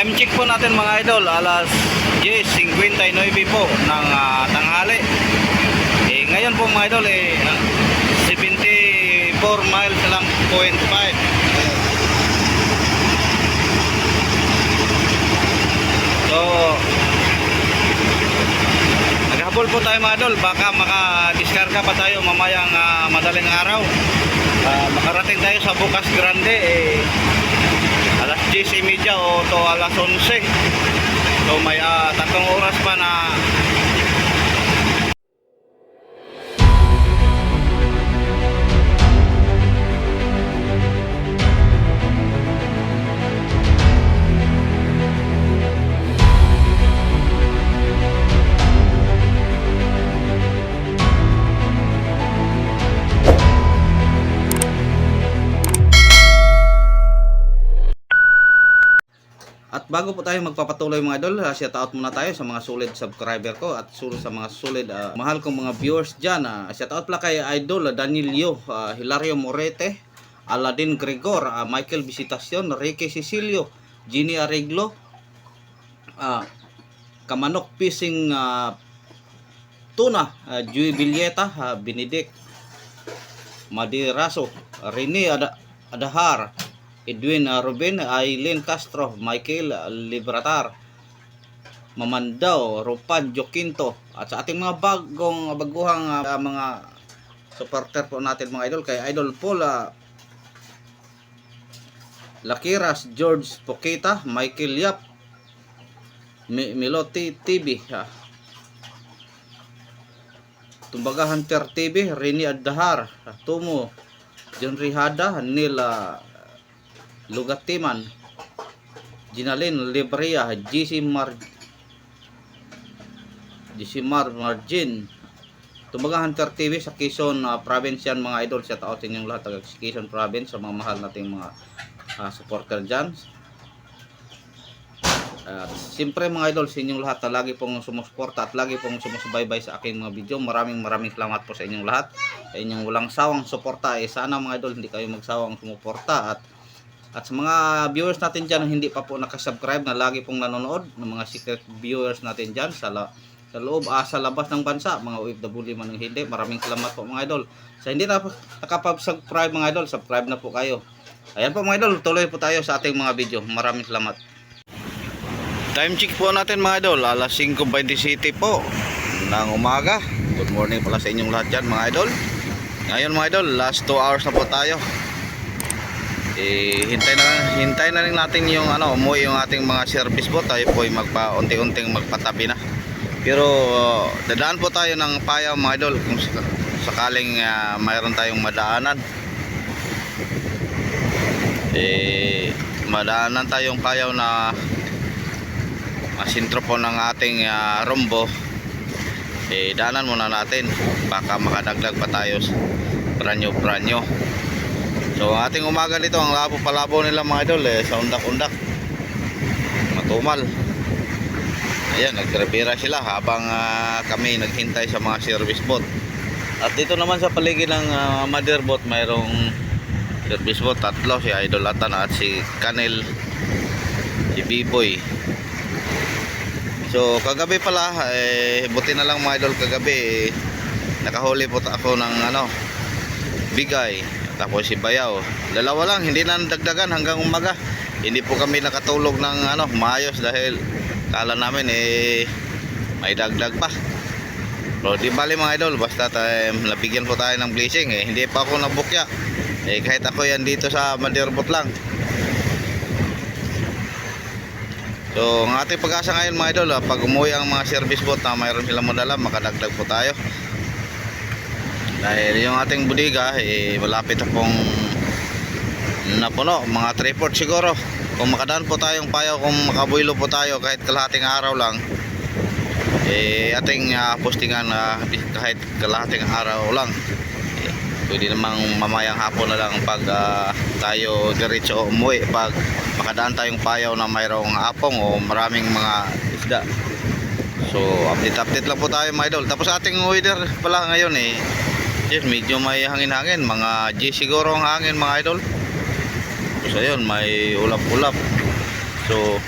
Time check po natin mga idol, alas 10:59 po ng tanghali. Ngayon po mga idol 74 miles lang 0.5. So naghabol po tayo mga idol, baka makadiskarga pa tayo mamayang madaling araw. Makarating tayo sa Bukas Grande alas 10:30 o to alas 11. So may 3 oras pa na At bago po tayo magpapatuloy mga idol, shout out muna tayo sa mga solid subscriber ko at sa mga solid mahal kong mga viewers dyan. Shout out pala kay idol Danilio, Hilario Morete, Aladin Gregor, Michael Visitacion, Ricky Cecilio, Ginny Arreglo, Kamanok Pising Tuna, Joey Villeta, Benedict Madiraso, Rene Adahar, Edwin Ruben, Aileen Castro, Michael Libratar, Mamandao, Rupan Joquinto, at sa ating mga baguhang mga supporter po natin mga idol, kay Idol Paul Lakiras, George Pokita, Michael Yap, Miloti TV, Tumbaga Hunter TV, Rini Adahar, Tumo, John Rihada, Nila Lugatiman, Ginalin Libria, GC Margin, Tumbaga Hunter TV sa Quezon Province yan mga idol. Shout out sa inyong lahat taga Quezon Province, sa mga mahal nating mga supporter dyan. Siyempre mga idol, sa inyong lahat na lagi pong sumusuporta at lagi pong sumusubaybay sa aking mga video, maraming salamat po sa inyong lahat, sa inyong walang sawang suporta. Sana mga idol hindi kayo magsawang sumuporta, at sa mga viewers natin dyan na hindi pa po nakasubscribe, na lagi pong nanonood, ng mga secret viewers natin dyan sa loob, sa labas ng bansa, mga OFW man ng hindi, maraming salamat po mga idol. Sa hindi na nakapag-subscribe mga idol, subscribe na po kayo. Ayan po mga idol, tuloy po tayo sa ating mga video. Maraming salamat. Time check po natin mga idol, alas 5:27 po ng umaga. Good morning pala sa inyong lahat dyan mga idol. Ngayon mga idol, last 2 hours na po tayo. Hintay na rin natin yung umuwi yung ating mga service boat. Tayo po ay unti-unting magpatabi na. Pero dadaan po tayo ng payaw mga idol kung sakaling mayroon tayong madaanan. Madaanan tayong payaw na sintro po ng ating rombo. Daanan muna natin, baka makadagdag pa tayo sa branyo. So ating umaga dito, ang labo nila mga idol sa undak-undak, matumal. Ayan, nagtrepira sila habang kami naghintay sa mga service boat. At dito naman sa paligid ng mother boat, mayroong service boat, tatlo, si Idol Atan at si Kanel, si B-Boy. So kagabi pala, buti na lang mga idol, kagabi nakahuli po ako ng bigay. Tapos si Bayaw, dalawa lang, hindi na dagdagan hanggang umaga. Hindi po kami nakatulog ng maayos dahil kala namin may dagdag pa. Pero di bali mga idol, basta nabigyan po tayo ng blessing. Hindi pa ako nabukya, kahit ako yan dito sa Mandirbot lang. So ang ating pag-asa ngayon mga idol, pag umuwi ang mga service boat na mayroon silang madala, makadagdag po tayo. Dahil yung ating budiga malapit na pong napuno, mga 3/4 siguro. Kung makadaan po tayong payaw, kung makabuylo po tayo kahit kalahating araw lang, ating postingan kahit kalahating araw lang. Pwede namang mamayang hapon na lang pag tayo diretso umuwi, pag makadaan tayong payaw na mayroong apong o maraming mga isda. So update lang po tayo mga idol. Tapos ating weather pala ngayon yes, medyo may hangin-hangin, mga G siguro ang hangin mga idol. So ayun, may ulap-ulap. So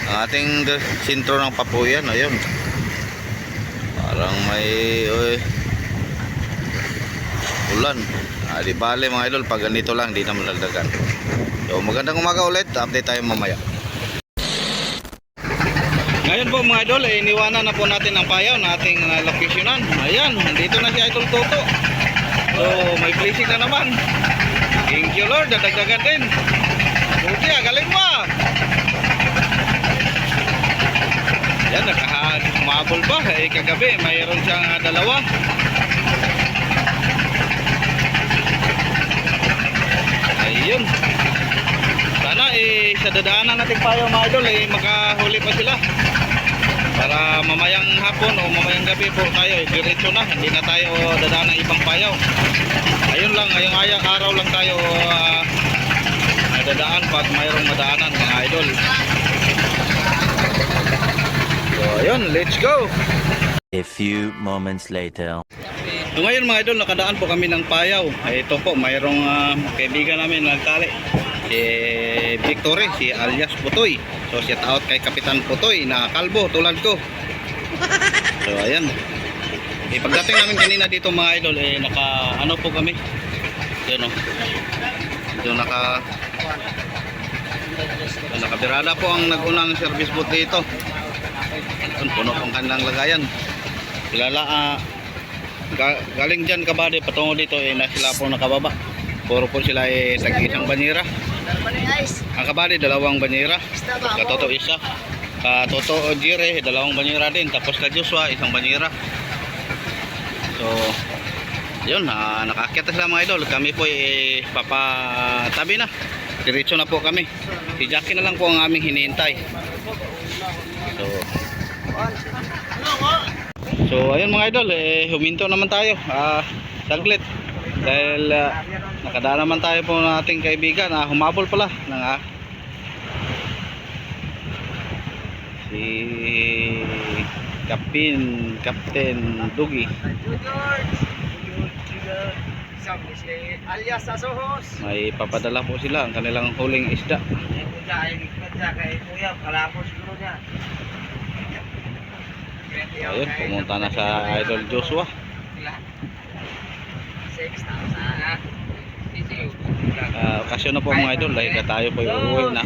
Ang ating sintro ng Papuyan, ayun. Parang may ulan. Di bale mga idol, pag ganito lang, di na malagdagan. So magandang umaga ulit, update tayo mamaya. Ngayon po mga idol, iniwanan na po natin ang payaw na ating locationan. Ayan, nandito na si Idol Toto. So may blessing na naman. Thank you Lord, dadagdagan din. Buti galing mo. Yan, nakahabol ba? Kagabi, mayroon siyang dalawa. Ayun. Sana sa dadaanan natin payaw mga idol, makahuli pa sila. Para mamayang hapon o mamayang gabi po tayo, diretso na. Hindi na tayo dadaan ng ibang payaw. Ayun lang, ngayong araw lang tayo dadaan pag mayroong madaanan mga idol. So ayun, let's go. A few moments later. So ngayon mga idol, nakadaan po kami ng payaw. Ito po, mayroong kaibigan namin nagtali. Si Victory, si alias Putoy. So shout out kay Kapitan Putoy na kalbo tulad ko. So ayan. Pagdating namin kanina dito mga idol, naka ano po kami. Yan o. Ito nakabirada po ang nag-unang service boat dito. Puno pang kanilang lagayan. Kilala galing dyan kabady patungo dito na sila po nakababa. Puro po sila tag-isang banyera. Ang kabady dalawang banyera. Katoto isa. Katoto Jire dalawang banyera din. Tapos ka Joshua isang banyera. So yun, nakaakyat na sila mga idol. Kami po papatabi na. Diretso na po kami. Si Jackie na lang po ang aming hinihintay. So ayun mga idol, huminto naman tayo saglit dahil nakadaan naman tayo po ng ating kaibigan. Humabol pala ng si Captain Dugi. Alias Asohos. May papadala po sila ang kanilang huling isda. Ayun, pumunta na sa Idol Joshua. Okasyon na po mga idol dahil tayo po uuwi na.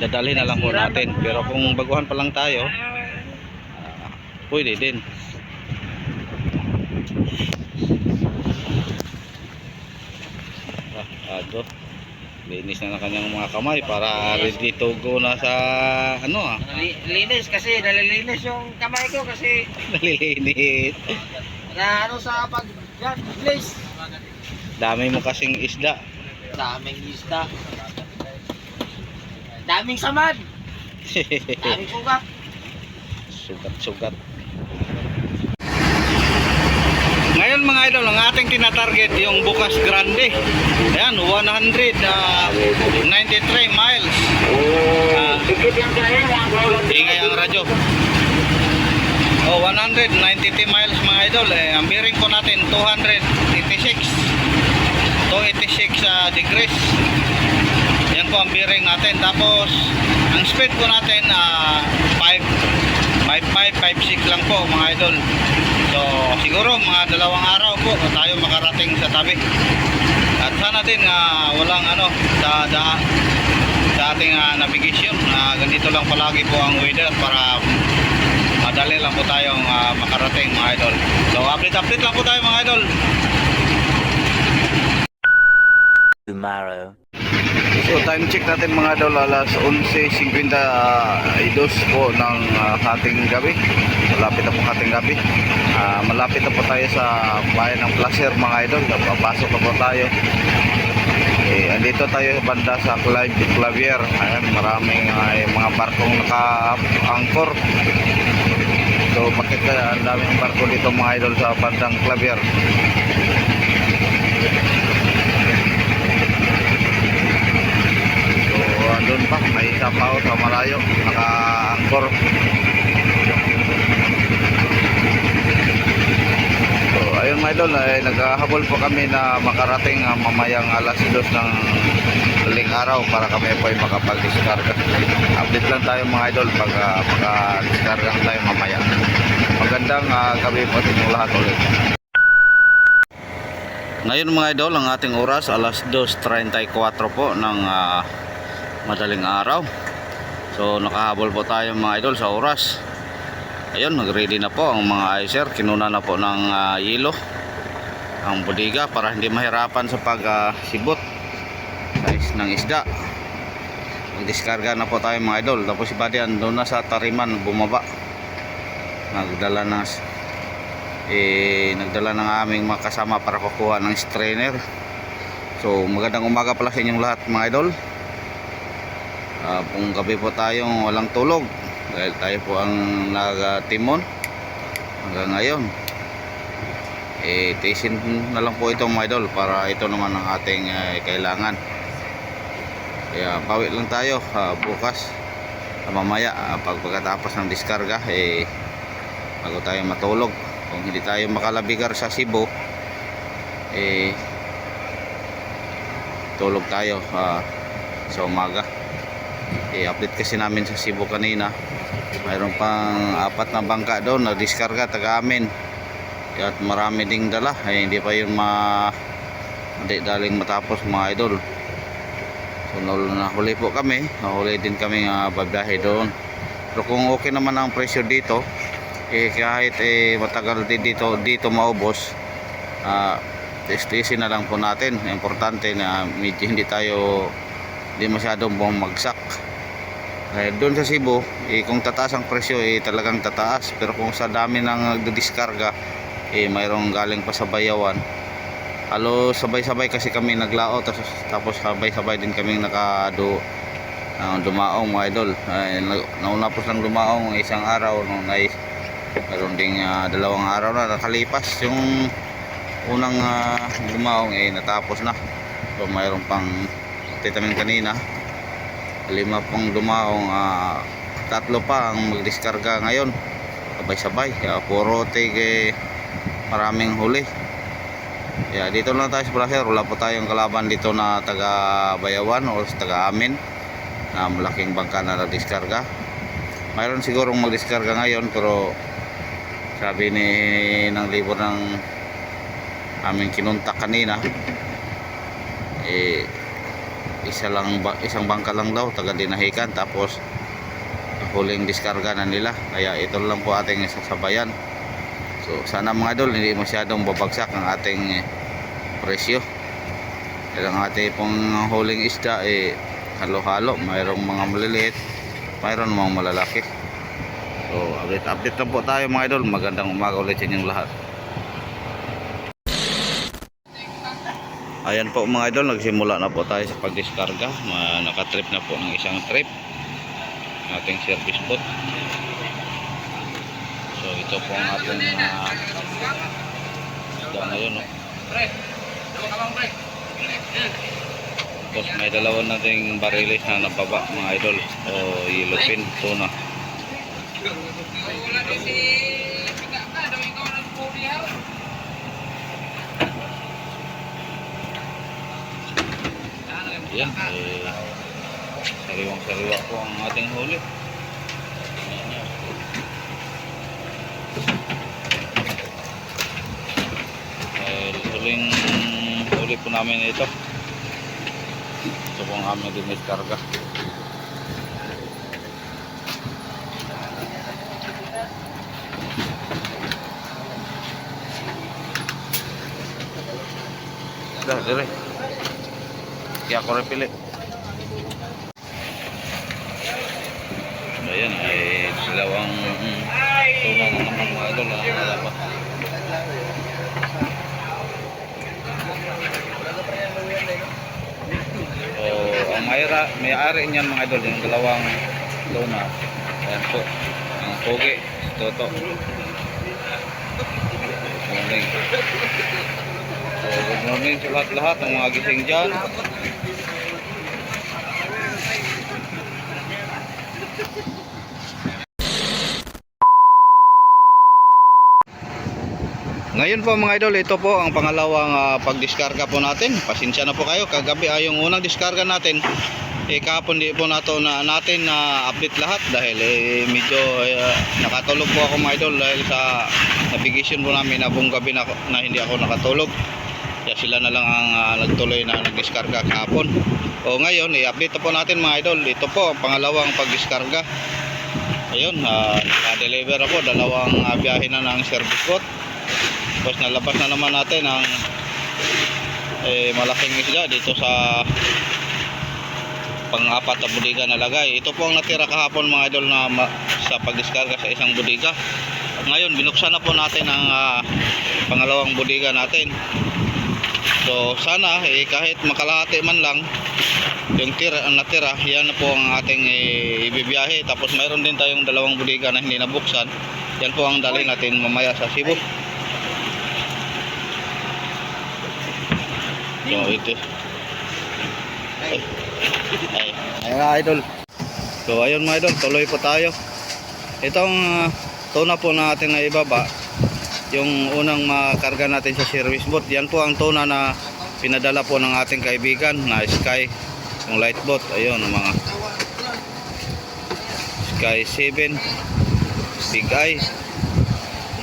Dadalhin na lang po natin. Pero kung baguhan pa lang tayo, pwede din. Linis na ng kanyang mga kamay para ready to go na sa Linis kasi nalilinis yung kamay ko kasi nalilinis. na sa pag-glaze. Dami mo kasing isda. Daming isda. Daming samad. Daming sugat. Sugat. Ngayon mga idol, ang ating tinatarget yung Bukas Grande. Ayan, 193 miles. Ingay ang radyo. 193 miles mga idol. Ang bearing po natin 286 degrees. Yan po ang bearing natin. Tapos ang speed po natin 5.6 lang po mga idol. So siguro mga 2 araw po tayo makarating sa tabi. At sana din walang sa ating navigation ganito lang palagi po ang weather para madali lang po tayong makarating mga idol. So update lang po tayo mga idol. Tomorrow. So time check natin mga idol, alas 11:52 po ng hating gabi. Malapit na po hating gabi. Malapit na po tayo sa bayan ng Placer mga idol. Papasok na po tayo. Andito tayo banda sa Clavier. Ayan, maraming mga barkong naka-angkor. So bakit kaya ang daming barko dito mga idol sa bandang Clavier? Andun pa, may isa pa sa malayo, naka-angkor. So ayun mga idol, naghahabol po kami na makarating mamayang alas 2 ng madaling araw para kami po ay makapag-discarga. Update lang tayo mga idol pag maka-discarga tayo mamaya. Magandang gabi po sa inyong lahat ulit. Ngayon mga idol, ang ating oras alas 2:34 po ng madaling araw. So nakahabol po tayo mga idol sa oras. Ayun, nag-ready na po ang mga icer. Kinuna na po ng yelo ang bodega para hindi mahirapan sa pagsibot ng isda. Mag-diskarga na po tayo mga idol. Tapos si Buddy andun na sa tariman, bumaba. Nagdala ng aming mga kasama para kukuha ng strainer. So magandang umaga pala sa inyong lahat mga idol. Kung gabi po tayong walang tulog dahil tayo po ang nag-timon hanggang ngayon. Tiisin na lang po ito mga idol para ito naman ang ating kailangan. Kaya bawi lang tayo bukas mamaya pagkatapos ng diskarga bago tayo matulog. Kung hindi tayo makalabigar sa Cebu tulog tayo sa umaga. I-update kasi namin sa Cebu kanina, mayroon pang 4 na bangka doon na diskarga taga amin at marami ding dala. Hindi pa yun hindi daling matapos mga idol. So nahuli po kami, nahuli din kami babiyahe doon. Pero kung okay naman ang presyo dito, kahit matagal din dito maubos, testisin na lang po natin. Importante na medyo hindi masyadong bumagsak. Doon sa Cebu, kung tataas ang presyo talagang tataas. Pero kung sa dami ng nagdidiskarga, mayroong galing pa sa bayawan. Halos sabay-sabay kasi kami naglao, tapos sabay-sabay din kami dumaong mga idol. Nauna po lang dumaong isang araw nung mayroon ding 2 araw na nakalipas. Yung unang dumaong natapos na. So mayroon pang titamin kanina 5 pang dumaong, 3 pa ang magdiskarga ngayon sabay-sabay. Puro maraming huli. Dito lang tayo sa Placer. Wala po tayong kalaban dito na taga Bayawan o taga amin na malaking bangka na nagdiskarga. Mayroon sigurong magdiskarga ngayon, pero sabi ng libor ng aming kinuntak kanina, isang bangka lang daw taga Dinahican, tapos huling diskarga na nila. Kaya ito lang po ating sasabayan. So sana mga idol hindi masyadong babagsak ang ating presyo. Dahil ang ating pong huling isda halo-halo, mayroong mga maliliit, mayroong mga malalaki. So update lang po tayo mga idol. Magandang umaga ulit sa inyong lahat. Ayan po mga idol, nagsimula na po tayo sa pagdiskarga. Nakatrip na po ng isang trip ating service boat. So ito po ang ating isda ngayon, no? Tapos may 2 nating bariles na nababa mga idol, o yellowfin tuna. Yan, sariwang-sariwa po ang ating huli. Huling huli po namin ito. Ito po ang aming diniskarga. Dire. Kaya ako rin pili. Ayan, dalawang tuna na naman mga idol. Nalapa. So, ang may-ari niyan mga idol, yung 2 tuna. Ayan po, ang pogi, toto. Morning. So, good morning sa lahat-lahat ng mga gising dyan. Ngayon po mga idol, ito po ang pangalawang pagdiskarga po natin. Pasensya na po kayo, kagabi yung unang diskarga natin, kahapon di po natin update lahat dahil medyo nakatulog po ako mga idol dahil sa navigation po namin na buong gabi na hindi ako nakatulog. Kaya sila na lang ang nagtuloy na nagdiskarga kahapon. O ngayon, i-update po natin mga idol. Ito po ang pangalawang pagdiskarga. Ayun, na-deliver ako, dalawang biyahe na ng service boat. Tapos nalabas na naman natin ang malaking isda dito sa pang-apat na budiga na lagay. Ito po ang natira kahapon mga idol na sa pagdiskarga sa isang budiga. Ngayon, binuksan na po natin ang pangalawang budiga natin. So sana kahit makalahati man lang yung natira, yan po ang ating ibibiyahe. Tapos mayroon din tayong dalawang budiga na hindi nabuksan. Yan po ang dali natin mamaya sa Cebu. So ito ay idol. So ayun mga idol, tuloy po tayo. Itong tuna po natin na ibaba, yung unang makarga natin sa service boat, yan po ang tuna na pinadala po ng ating kaibigan na Sky, yung light boat. Ayun ang mga Sky 7 Big Eye.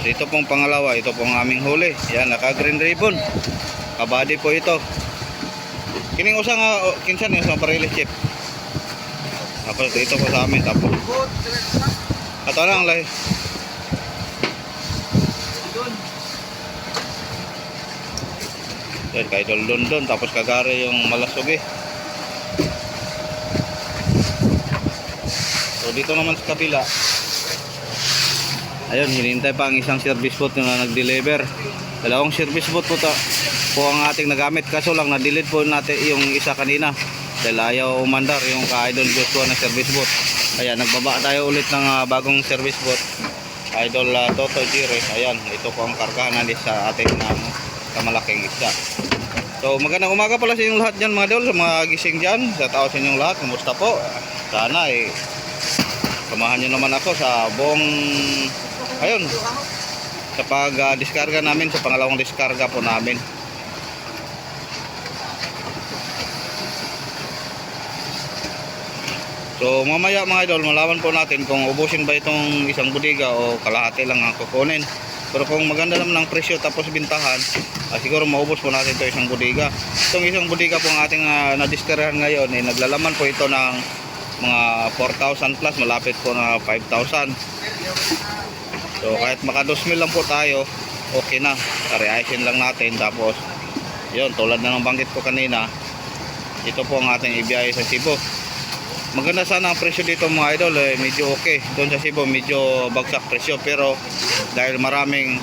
Ito pong pangalawa, ito pong aming huli. Yan, naka green ribbon, kabady po ito. Kining usang kinsan yung sa parilis chip. Tapos ito po sa amin. Tapos ato lang lahi. Yan, kay Dondon. Tapos kagari yung malasugi. So dito naman sa kabila, ayun, hinintay pa ang isang service boat na nag-deliver. Dalawang service boat po po ang ating nagamit, kaso lang na-delete po natin yung isa kanina dahil ayaw umandar yung ka-idol Joshua na service boat. Kaya nagbaba tayo ulit ng bagong service boat, idol Toto Gire. Ayan, ito po ang kargahan natin sa ating kamalaking isda. So magandang umaga pala sa inyong lahat dyan mga idol, sa mga gising dyan, sa tao sa inyong lahat. Kumusta po? Sana samahan nyo naman ako sa buong ayun, sa pag-diskarga namin, sa pangalawang diskarga po namin. So mamaya mga idol, malaman po natin kung ubusin ba itong isang budiga o kalahati lang ang kukunin. Pero kung maganda naman ang presyo tapos bintahan, siguro maubos po natin ito isang budiga. Itong isang budiga po ang ating nadiskargahan ngayon, naglalaman po ito ng mga 4,000 plus, malapit po na 5,000. So kahit maka 2,000 lang po tayo, okay na. Reaysin lang natin. Tapos yun, tulad na ng banggit ko kanina, ito po ang ating ibiyahe sa Cebu. Maganda sana ang presyo dito mga idol, medyo okay. Doon sa Cebu medyo bagsak presyo, pero dahil maraming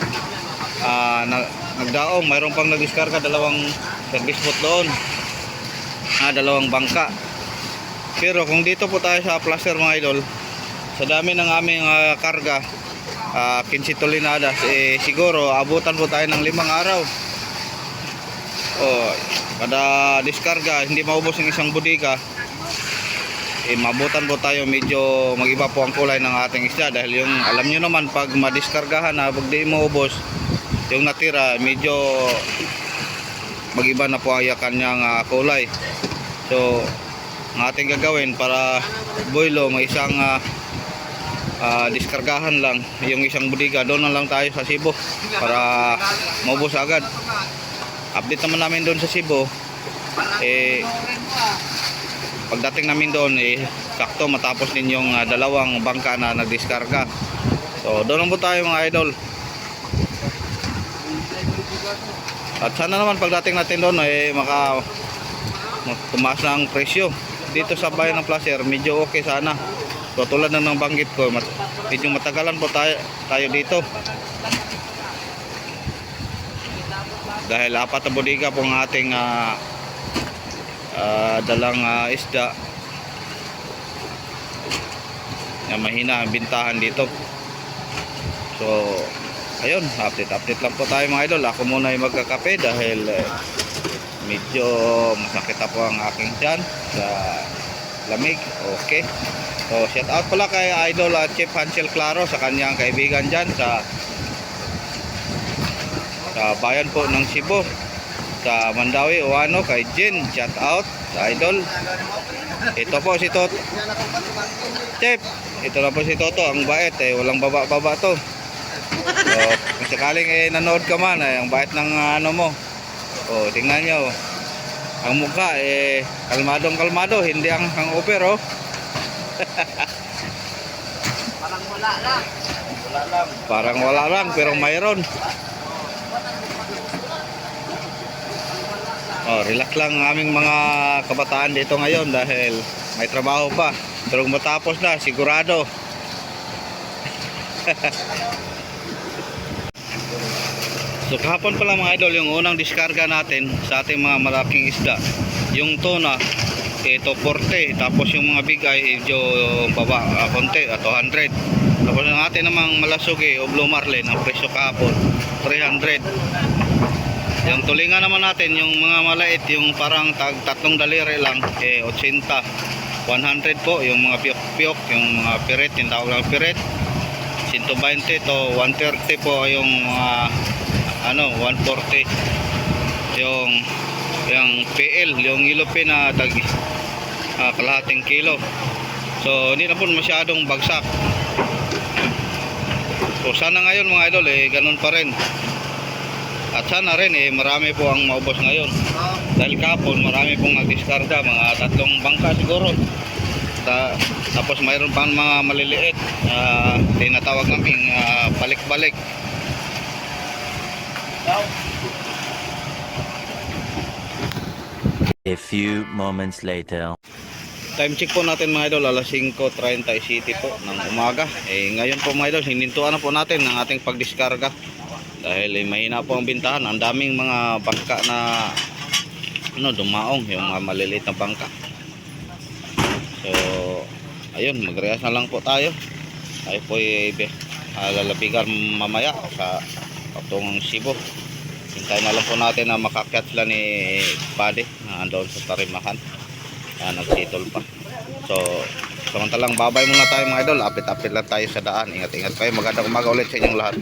nagdaong, mayroon pang nagdiskarga, dalawang service boat doon, dalawang bangka. Pero kung dito po tayo sa Placer mga idol, sa dami ng aming karga, 15 toneladas, siguro abutan po tayo ng 5 araw. Kada diskarga hindi maubos yung isang budiga, mabutan po tayo, medyo magiba po ang kulay ng ating isda. Dahil yung alam nyo naman, pag madiskargahan na, pag di maubos yung natira, medyo magiba na po ang kanyang kulay. So ang ating gagawin para boilo, may isang diskargahan lang yung isang budiga, doon na lang tayo sa Cebu para maubos agad. Update naman namin doon sa Cebu, pagdating namin doon, sakto matapos din yung dalawang bangka na nagdiskarga. So doon lang po tayo mga idol. At sana naman pagdating natin doon tumaas na ang presyo. Dito sa bayan ng Placer medyo okay sana. So tulad na ng banggit ko, medyo matagalan po tayo dito. Dahil 4 na budiga po ang ating dalang isda na mahina ang bintahan dito. So ayun, update lang po tayo mga idol. Ako muna yung magkakape dahil medyo masakit na po ang aking tiyan sa lamig. Okay, so shout out pala kay idol Chief Hansel Claro sa kanyang kaibigan dyan sa sa bayan po ng Cebu, sa Mandawi o ano, kay Jen, shout out sa idol. Ito po si Toto Chef, ito na po si Toto, ang bait walang baba to. So kung sakaling nanood ka man ang bait ng ano mo, tingnan nyo ang mukha kalmadong, hindi ang hangover Parang wala lang. parang wala lang pero mayroon. Relax lang ang aming mga kabataan dito ngayon dahil may trabaho pa, pero kung matapos na sigurado. So kahapon pala mga idol, yung unang diskarga natin sa ating mga malaking isda, yung tuna ito 40, tapos yung mga big ay medyo baba konti 200. Tapos ang atin namang malasugi o blue marlin, ang presyo kahapon 300. Yung tulingan naman natin, yung mga malait, yung parang tatlong daliri lang 80. 100 po yung mga piyok-piyok, yung mga piret, yung tawag lang piret. 120 to 130 po yung mga 140 yung PL, yung ilupin na kalahating kilo. So hindi na po masyadong bagsak. So sana ngayon mga idol ganun pa rin. At sana rin marami po ang maubos ngayon. Dahil kapon marami pong nagdiskarga, mga 3 bangka siguro. Tapos mayroon pang mga maliliit, tinatawag namin balik-balik. A few moments later. Time check po natin mga idol, alas 5:37 po ng umaga. Ngayon po mga idol, hinintuan na po natin ang ating pagdiskarga. Dahil mahina po ang bintahan, ang daming mga bangka na dumaong, yung mga maliliit na bangka. So ayun, mag-reas na lang po tayo. Tayo po lalapigan mamaya sa patungong Cebu. Hintayin na lang po natin na makakyat sila ni Buddy na andoon sa tarimahan. Nagsitol pa. So samantalang babay muna tayo mga idol, apit-apit lang tayo sa daan. Ingat-ingat kayo, magandang umaga ulit sa inyong lahat.